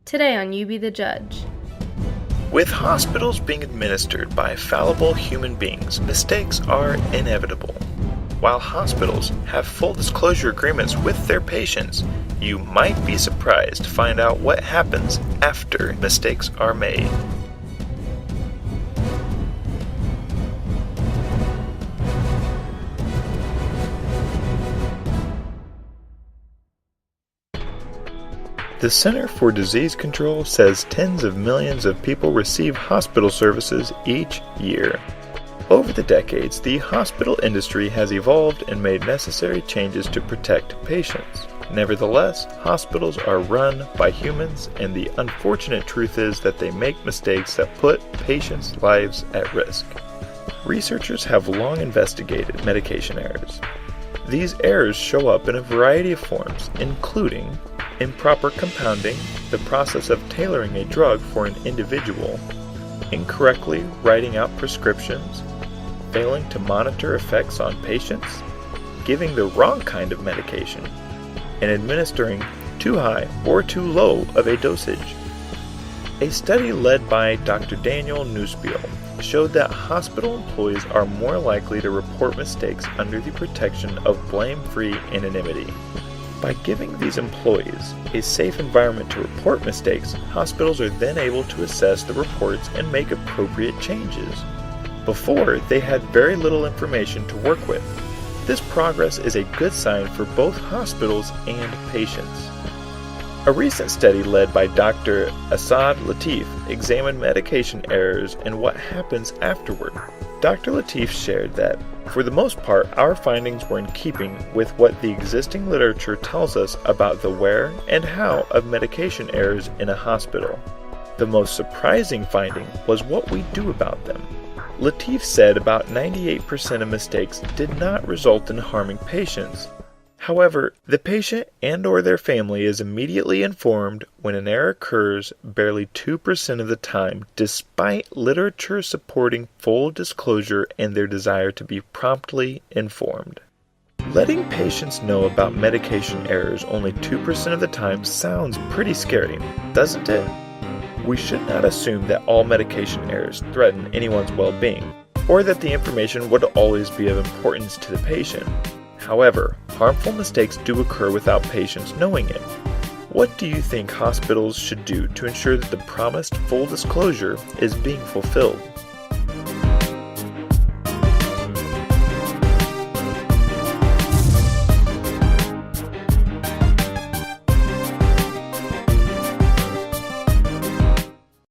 Today on You Be the Judge. With hospitals being administered by fallible human beings, mistakes are inevitable. While hospitals have full disclosure agreements with their patients, you might be surprised to find out what happens after mistakes are made. The Center for Disease Control says tens of millions of people receive hospital services each year. Over the decades, the hospital industry has evolved and made necessary changes to protect patients. Nevertheless, hospitals are run by humans, and the unfortunate truth is that they make mistakes that put patients' lives at risk. Researchers have long investigated medication errors. These errors show up in a variety of forms, including improper compounding, the process of tailoring a drug for an individual, incorrectly writing out prescriptions, failing to monitor effects on patients, giving the wrong kind of medication, and administering too high or too low of a dosage. A study led by Dr. Daniel Neuspiel showed that hospital employees are more likely to report mistakes under the protection of blame-free anonymity. By giving these employees a safe environment to report mistakes, hospitals are then able to assess the reports and make appropriate changes. Before, they had very little information to work with. This progress is a good sign for both hospitals and patients. A recent study led by Dr. Asad Latif examined medication errors and what happens afterward. Dr. Latif shared that, for the most part, our findings were in keeping with what the existing literature tells us about the where and how of medication errors in a hospital. The most surprising finding was what we do about them. Latif said about 98% of mistakes did not result in harming patients. However, the patient and/or their family is immediately informed when an error occurs barely 2% of the time, despite literature supporting full disclosure and their desire to be promptly informed. Letting patients know about medication errors only 2% of the time sounds pretty scary, doesn't it? We should not assume that all medication errors threaten anyone's well-being, or that the information would always be of importance to the patient. However, harmful mistakes do occur without patients knowing it. What do you think hospitals should do to ensure that the promised full disclosure is being fulfilled?